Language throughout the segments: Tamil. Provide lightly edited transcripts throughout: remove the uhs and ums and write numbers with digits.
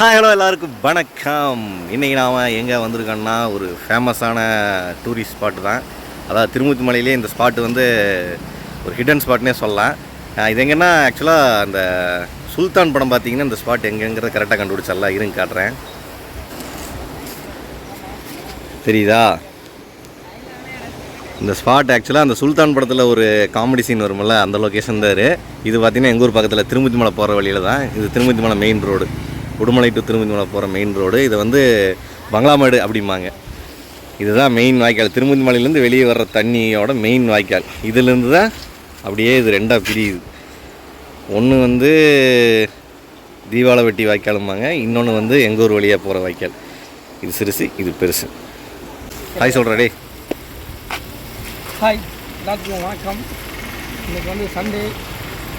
ஹாய் ஹலோ எல்லாருக்கும் வணக்கம். இன்றைக்கி நாம் எங்கே வந்திருக்கோன்னா ஒரு ஃபேமஸான டூரிஸ்ட் ஸ்பாட்டு தான். அதாவது திருமூர்த்தி மலையிலே இந்த ஸ்பாட்டு வந்து ஒரு ஹிடன் ஸ்பாட்னே சொல்லலாம். இது எங்கன்னா ஆக்சுவலாக அந்த சுல்தான் படம் பார்த்திங்கன்னா இந்த ஸ்பாட் எங்கேங்கிறத கரெக்டாக கண்டுபிடிச்சலாம். இருங்க காட்டுறேன், தெரியுதா? இந்த ஸ்பாட் ஆக்சுவலாக அந்த சுல்தான் படத்தில் ஒரு காமெடி சீன் வருமில்ல, அந்த லொக்கேஷன் தான். இது பார்த்திங்கன்னா எங்கள் ஊர் பக்கத்தில் திருமூர்த்தி மலை போகிற வழியில் தான். இது Thirumoorthy Malai main road, Udumalai to Thirumoorthy Malai போகிற மெயின் ரோடு. இது வந்து பங்களாமேடு அப்படிம்பாங்க. இதுதான் மெயின் வாய்க்கால். திருமூர்த்தி மலையிலேருந்து வெளியே வர்ற தண்ணியோட மெயின் வாய்க்கால் இதிலேருந்து தான் அப்படியே இது ரெண்டாக பிரியுது. ஒன்று வந்து தீபாவளி வாய்க்காலும்பாங்க, இன்னொன்று வந்து எங்கள் ஊர் வழியாக போகிற வாய்க்கால். இது சிறுசு, இது பெருசு. ஹாய் சொல்கிறடே. ஹாய் எல்லாத்துக்கும் வணக்கம். இன்றைக்கி வந்து சண்டே,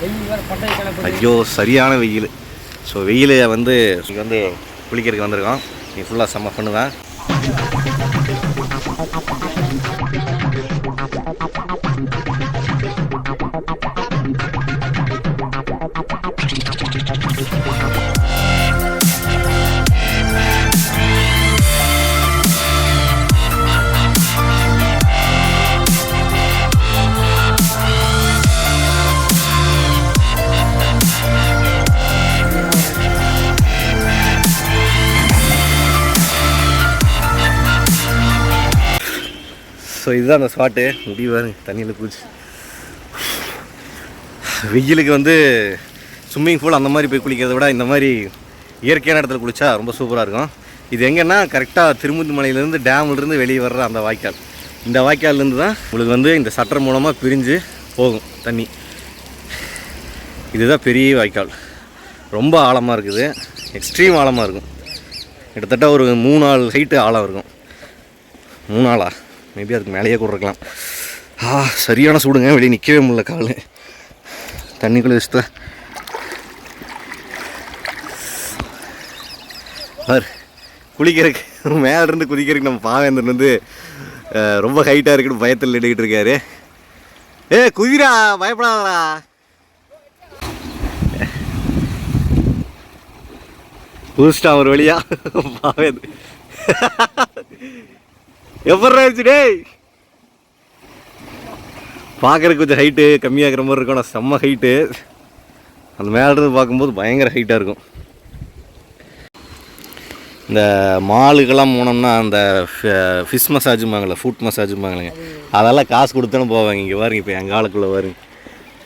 வெயில் வேறு பட்டை கிளம்பு. ஐயோ சரியான வெயில். ஸோ வெயிலை வந்து இங்கே வந்து குளிக்கிறதுக்கு வந்திருக்கோம். நீ ஃபுல்லாக செம்ம பண்ணுவேன். ஸோ இதுதான் அந்த ஸ்பாட்டு. முடிவாரு தண்ணியில் குளிச்சு வெயிலுக்கு வந்து ஸ்விம்மிங் பூல் அந்த மாதிரி போய் குளிக்கிறத விட இந்த மாதிரி இயற்கையான இடத்துல குளித்தா ரொம்ப சூப்பராக இருக்கும். இது எங்கன்னா கரெக்டாக திருமூர்த்தி மலையிலேருந்து டேம்லேருந்து வெளியே வர்ற அந்த வாய்க்கால். இந்த வாய்க்கால்லேருந்து தான் உங்களுக்கு வந்து இந்த சட்டர் மூலமாக பிரிஞ்சு போகும் தண்ணி. இதுதான் பெரிய வாய்க்கால். ரொம்ப ஆழமாக இருக்குது, எக்ஸ்ட்ரீம் ஆழமாக இருக்கும். கிட்டத்தட்ட ஒரு 3 ஆள் ஹைட்டு ஆழம் இருக்கும். 3 ஆளா மேபி அதுக்கு மேலேயே கூட இருக்கலாம். சரியான சூடுங்க, வெளியே நிற்கவே முடியல. கால் தண்ணிக்குள்ளே வச்சுட்டு பார். குளிக்கிறதுக்கு மேலேருந்து குதிக்கிறதுக்கு நம்ம பாவேந்தன் வந்து ரொம்ப ஹைட்டாக இருக்குன்னு பயத்தில் எடுக்கிட்டு இருக்காரு. குதிரா, பயப்படாதா. குதிச்சிட்டா ஒரு வழியா பாவேந்து. எப்படா இருந்துச்சு டே? பார்க்குறதுக்கு கொஞ்சம் ஹைட்டு கம்மியாகிற மாதிரி இருக்கும், ஆனால் செம்ம ஹைட்டு. அந்த மேலேருந்து பார்க்கும்போது பயங்கர ஹைட்டாக இருக்கும். இந்த மாலுக்கெல்லாம் போனோம்னா அந்த ஃபிஷ் மசாஜும்பாங்களே, ஃபுட் மசாஜும்பாங்களேங்க, அதெல்லாம் காசு கொடுத்தானு போவாங்க. இங்கே பாருங்க, இப்போ எங்கள் ஆளுக்குள்ளே பாருங்க,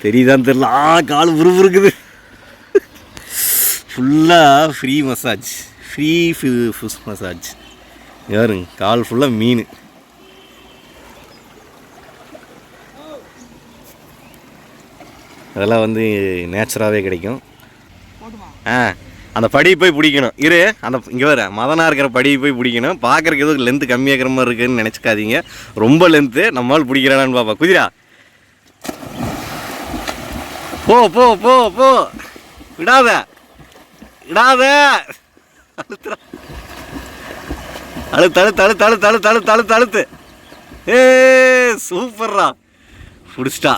தெரியுதான்னு தெரியல. கால் உருவுருக்குது. ஃபுல்லாக free massage, free fish massage. யாருங்க கால் ஃபுல்லாக மீன். அதெல்லாம் வந்து நேச்சுராகவே கிடைக்கும். அந்த படியை போய் பிடிக்கணும். அந்த இங்கே வேறு மதனாக இருக்கிற படியை போய் பிடிக்கணும். பார்க்குறக்கு எதுவும் லென்த்து கம்மியாகிற மாதிரி இருக்குதுன்னு நினச்சிக்காதீங்க. ரொம்ப லென்த்து. நம்மளால் பிடிக்கிறானான்னு பாப்பா. குதிரா, போ போ போ போ, விடாத விடாத. அழுத்துறா, அழுத்து அழுத்து அழுத்து அழுத்து அழுத்து அழுத்து அழுத்து அழுத்து. சூப்பர்ரா, பிடிச்சிட்டா.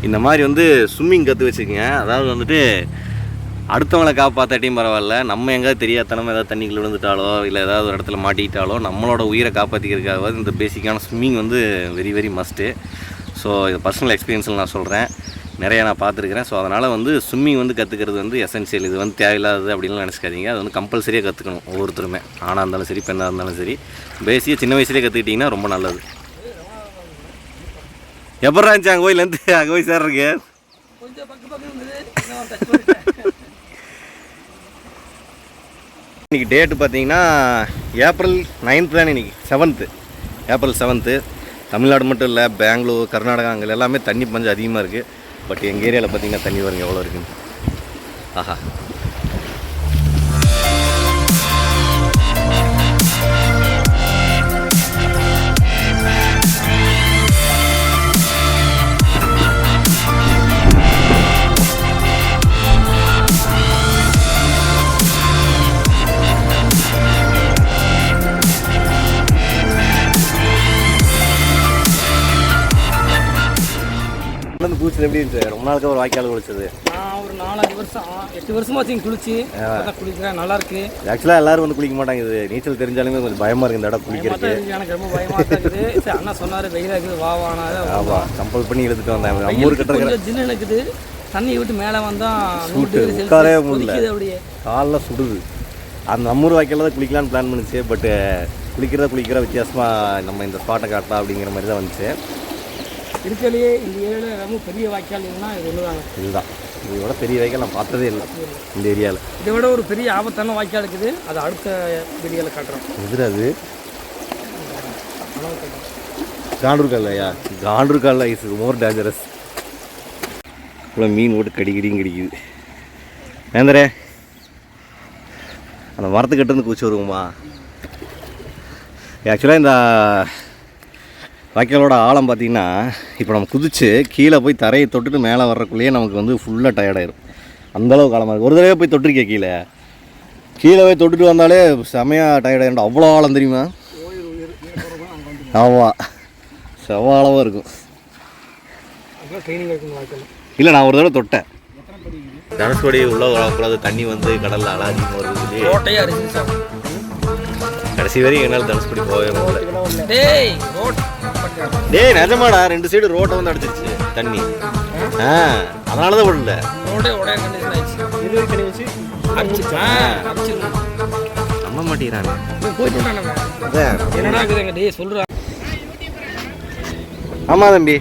இந்த மாதிரி வந்து ஸ்விம்மிங் கற்று வச்சுக்கோங்க. அதாவது வந்துட்டு அடுத்தவங்களை காப்பாற்றாட்டியும் பரவாயில்ல, நம்ம எங்கேயாவது தெரியாதனமாக ஏதாவது தண்ணிக்குள்ள விழுந்துட்டாலோ இல்லை ஏதாவது ஒரு இடத்துல மாட்டிக்கிட்டாலோ நம்மளோட உயிரை காப்பாற்றிக்கிறதுக்காக இந்த பேசிக்கான ஸ்விம்மிங் வந்து வெரி வெரி மஸ்ட்டு. ஸோ இது பர்சனல் எக்ஸ்பீரியன்ஸில் நான் சொல்கிறேன், நிறையா நான் பார்த்துருக்கிறேன். ஸோ அதனால் வந்து ஸ்விம்மிங் வந்து கற்றுக்கிறது வந்து எசென்சியல். இது வந்து தேவையில்லாதது அப்படின்னு நினச்சிக்காதீங்க. அது வந்து கம்பல்சரியாக கற்றுக்கணும் ஒவ்வொருத்தருமே, ஆணாக இருந்தாலும் சரி பெண்ணாக இருந்தாலும் சரி. பேசிக்காக சின்ன வயசுலேயே கற்றுக்கிட்டிங்கன்னா ரொம்ப நல்லது. எப்படா இருந்துச்சு அங்கே போய் லென்த்து, அங்கே போய் சேர்றதுக்கு? இன்றைக்கி டேட்டு பார்த்தீங்கன்னா ஏப்ரல் 9 தானே. இன்றைக்கி 7th, ஏப்ரல் 7th. தமிழ்நாடு மட்டும் இல்லை, பெங்களூர், கர்நாடகா, அங்கே எல்லாமே தண்ணி பஞ்சம் அதிகமாக இருக்குது. பட் எங்கள் ஏரியாவில் பார்த்தீங்கன்னா தண்ணி வருங்க எவ்வளோ இருக்குன்னு. ஆஹா, குளிச்சது எப்படி இருந்துச்சு? ரொம்ப நாளுக்கு ஒரு வாய்க்கால் குளிச்சது. நான் ஒரு 4-5 வருஷம் 8 வருஷமா வச்சு குளிச்சு அதான் குளிக்கிறேன். நல்லா இருக்கு. ஆக்சுவலாக எல்லாரும் வந்து குளிக்க மாட்டாங்க. இது நீச்சல் தெரிஞ்சாலுமே கொஞ்சம் பயமாக இருக்குது இந்த இடம் குளிக்கிறது. எனக்கு ரொம்ப பயமாக இருக்குது. சரி அண்ணா சொன்னார் வெயிலாக இருக்குது வாவானா. ஆமாம், கம்பல் பண்ணி இழுத்துட்டு வந்தேன். நம்ம ஊர் கட்டுற ஜின்னு இருக்குது. தண்ணி விட்டு மேலே வந்தால் சூட்டு உட்காரவே முடியல, காலில் சுடுது. அந்த நம்மூர் வாய்க்காலில் தான் குளிக்கலான்னு பிளான் பண்ணிச்சு. பட்டு குளிக்கிற வித்தியாசமாக நம்ம இந்த ஸ்பாட்டை காட்டலாம் அப்படிங்கிற மாதிரி தான் வந்துச்சு. இருக்கிறதுலையே இந்த ஏரியாவில் ரொம்ப பெரிய வாய்க்கால் இதுனா இது ஒன்று தாங்க. இதுதான், இதோட பெரிய வாய்க்கால் நான் பார்த்ததே இல்லை இந்த ஏரியாவில். இதை விட ஒரு பெரிய ஆபத்தான வாய்க்கால் இருக்குது. அது அடுத்த வீடியோவில் காட்டுறோம். எதிர அது காண்டூர்கால்லையா? காண்டூர்காலில் இஸ் மோர் டேஞ்சரஸ். இவ்வளோ மீன் போட்டு கடிக்கடியும் கிடைக்குது. வேந்தரே அந்த மரத்துக்கிட்டேருந்து குச்சி வருவோமா? ஆக்சுவலாக இந்த வாய்க்காலோட ஆழம் பார்த்திங்கன்னா இப்போ நம்ம குதிச்சு கீழே போய் தரையை தொட்டுட்டு மேலே வர்றக்குள்ளேயே நமக்கு வந்து ஃபுல்லாக டயர்டாயிரும். அந்தளவுக்கு ஆழமாக இருக்குது. ஒரு தடவை போய் தொட்டிருக்கேன் கீழே போய் தொட்டுட்டு வந்தாலே செமையாக டயர்டாயிரும். அவ்வளோ ஆழம் தெரியுமா? ஆமாம், செவ்வ அளவாக இருக்கும். இல்லை, நான் ஒரு தடவை தொட்டேன். தனுஷ்கோடி உள்ள வரக்கூடாது, தண்ணி வந்து கடலில் அலாதி வருது. கடைசி வரைக்கும் என்னால் தனுஷ்கோடி போகவே முடியல. டேய் நிஜமாடா, 2 சைடு ரோட்டை வந்து அடிச்சிருச்சு தண்ணி. அதனால தான் விடல. நம்ப மாட்டேங்கிறாங்க. ஆமா தம்பி,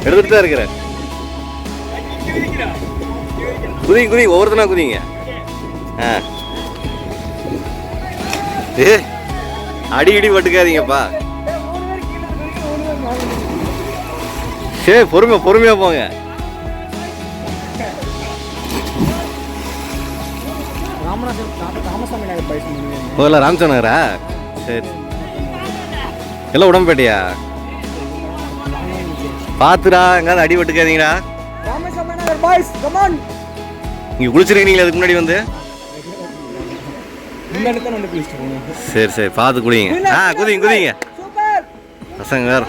எடுத்துட்டு தான் இருக்கிறேன். குதிங்க ஒவ்வொருத்தனா குதிங்க. அடி பட்டுக்காதீங்கப்பா. சரி, பொறுமையா போங்க. போகல ராமசாமி நகரா? சரி, எல்லாம் உடம்பேட்டையா? பார்த்துடா, எங்காவது அடி பட்டுக்காதீங்கடா. இங்கே குளிச்சிருக்கீங்களா அதுக்கு முன்னாடி வந்து? சரி பார்த்து குடிங்க. குதிங்க பசங்க வேற.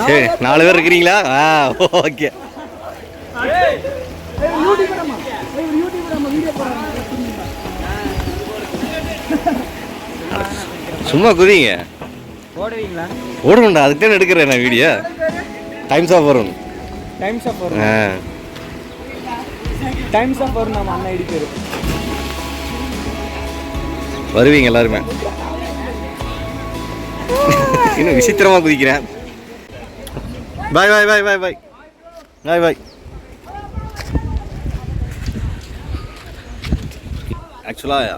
சரி, 4 பேர் இருக்கிறீங்களா? ஓகே. சும்மா குதிங்க. ஓடுவேன்டா, அதுக்கு தான் எடுக்கிறேன் நான் வீடியோ. டைம்ஸ் ஆஃப் வரும். நம்ம அண்ணா இடிப்பாரு. வருவீங்க எல்லாருமே. இன்னும் விசித்திரமா குதிக்கிறேன். பாய். ஆக்சுவலாக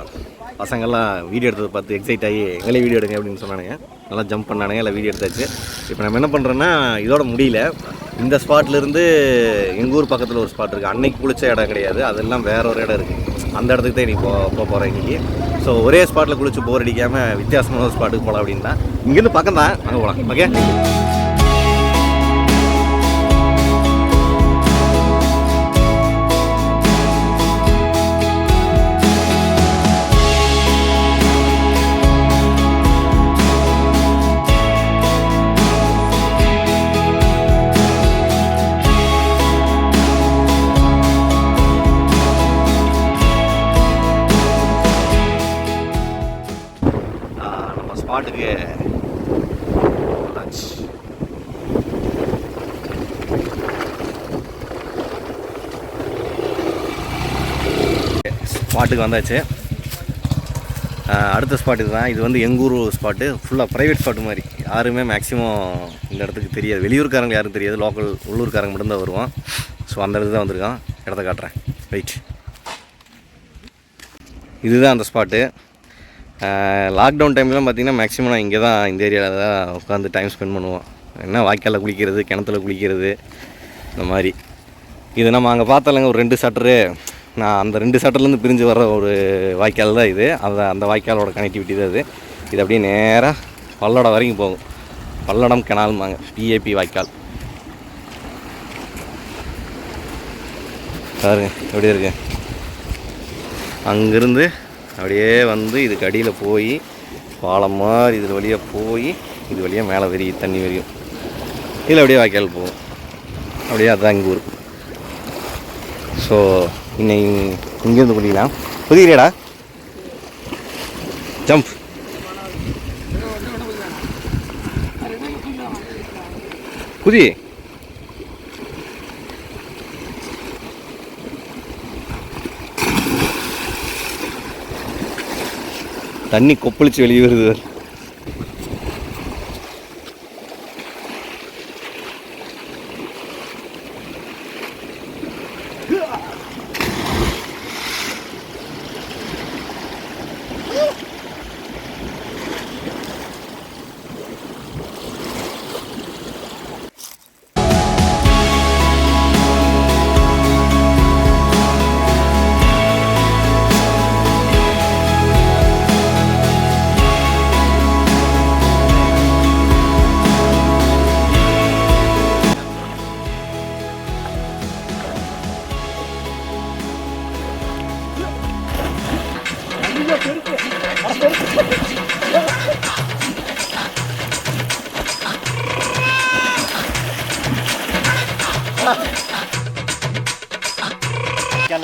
பசங்கள்லாம் வீடியோ எடுத்ததை பார்த்து எக்ஸைட் ஆகி எங்களே வீடியோ எடுங்க அப்படின்னு சொன்னானுங்க. நல்லா ஜம்ப் பண்ணானுங்க, எல்லாம் வீடியோ எடுத்தாச்சு. இப்போ நம்ம என்ன பண்ணுறோன்னா, இதோட முடியல. இந்த ஸ்பாட்லேருந்து எங்கள் ஊர் பக்கத்தில் ஒரு ஸ்பாட் இருக்குது. அன்னைக்கு குளிச்ச இடம் கிடையாது, அதெல்லாம் வேற ஒரு இடம் இருக்குது. அந்த இடத்துக்கு தான் இன்றைக்கி போகிறேன் இன்றைக்கி. ஸோ ஒரே ஸ்பாட்டில் குளிச்சு போர் அடிக்காமல் வித்தியாசமான ஒரு ஸ்பாட்டுக்கு போகலாம் அப்படின்னா இங்கேருந்து பக்கம் தான், அங்கே போகலாம். ஓகே. ஸ்பாட்டுக்கு வந்தாச்சு. அடுத்த ஸ்பாட் இதுதான். இது வந்து எங்கூர் ஸ்பாட்டு, ஃபுல்லாக ப்ரைவேட் ஸ்பாட்டு மாதிரி. யாருமே மேக்ஸிமம் இந்த இடத்துக்கு தெரியாது. வெளியூர்காரங்க யாரும் தெரியாது, லோக்கல் உள்ளூர்காரங்க மட்டும்தான் வருவோம். ஸோ அந்த இடத்துக்கு தான் வந்திருக்கோம். இடத்த காட்டுறேன். ரைட், இதுதான் அந்த ஸ்பாட்டு. லாக்டவுன் டைம்லாம் பார்த்திங்கன்னா மேக்ஸிமம் நான் இங்கே தான், இந்த ஏரியாவில் தான் உட்காந்து டைம் ஸ்பெண்ட் பண்ணுவோம். என்ன வாய்க்காலில் குளிக்கிறது, கிணத்துல குளிக்கிறது, இந்த மாதிரி. இது நம்ம அங்கே பார்த்தலங்க ஒரு 2 ஷட்டரு. நான் அந்த 2 ஷட்டர்லேருந்து பிரிஞ்சு வர ஒரு வாய்க்கால் தான் இது. அந்த வாய்க்காலோட கனெக்டிவிட்டி தான் இது. இது அப்படியே நேராக பல்லடம் வரைக்கும் போகும். பல்லடம் கெனால்மாங்க, பிஏபி வாய்க்கால். பாருங்க எப்படி இருக்கு. அங்கேருந்து அப்படியே வந்து இதுக்கு அடியில் போய் பாலம் மாதிரி இதில் வழியாக போய் இது வழியாக மேலே வெறியும் தண்ணி வெறியும். இதில் அப்படியே வாய்க்கால் போகும். அப்படியே அதுதான் எங்கள் ஊர். ஸோ இன்னைக்கு இங்கேருந்து குளிக்கலாம். குதிக்கிறேடா, ஜம்ப். குதி. தண்ணி கொப்பளிச்சு வெளியே வருது.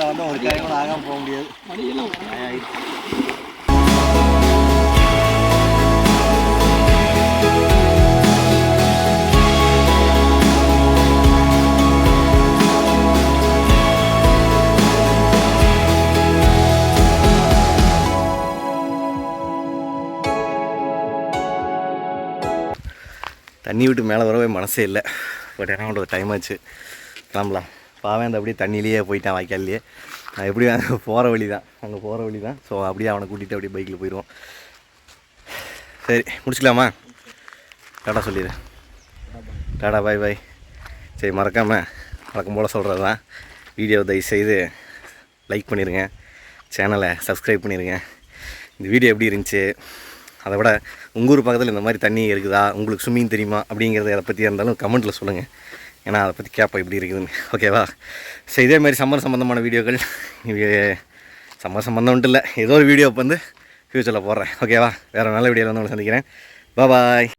வந்து ஒரு காய் கூட ஆகாம போக முடியாது. தண்ணி விட்டு மேலே வரவே மனசே இல்லை. பட் ஏன்னா ஒரு டைம் ஆச்சு, கிளம்பலாம். பாவன் அந்த அப்படியே தண்ணியிலேயே போயிட்டான் வாய்க்கால்லையே. நான் எப்படியும் அங்கே போகிற வழி தான். ஸோ அப்படியே அவனை கூட்டிகிட்டு அப்படியே பைக்கில் போயிடுவோம். சரி, முடிச்சுக்கலாமா? டாடா சொல்லிடு. டாடா, பாய் பாய். சரி, மறக்காமல் வழக்கம் போல் சொல்கிறது தான், வீடியோவை தயவுசெய்து லைக் பண்ணிடுங்க, சேனலை சப்ஸ்கிரைப் பண்ணிடுங்க. இந்த வீடியோ எப்படி இருந்துச்சு, அதை விட உங்கள் ஊர் பக்கத்தில் இந்த மாதிரி தண்ணி இருக்குதா, உங்களுக்கு ஸ்விம்மிங் தெரியுமா அப்படிங்கிறத அதை பற்றி இருந்தாலும் கமெண்ட்டில் சொல்லுங்கள். ஏன்னா அதை பற்றி கேட்பா எப்படி இருக்குதுன்னு. ஓகேவா? ஸோ இதேமாதிரி சம்மர் சம்மந்தமான வீடியோக்கள், சம்மர் சம்மந்தம்ன்ட்டு இல்லை, ஏதோ ஒரு வீடியோ வந்து ஃப்யூச்சரில் போடுறேன். ஓகேவா? வேறு நல்ல வீடியோவில் வந்து உங்களை சந்திக்கிறேன். பாய்.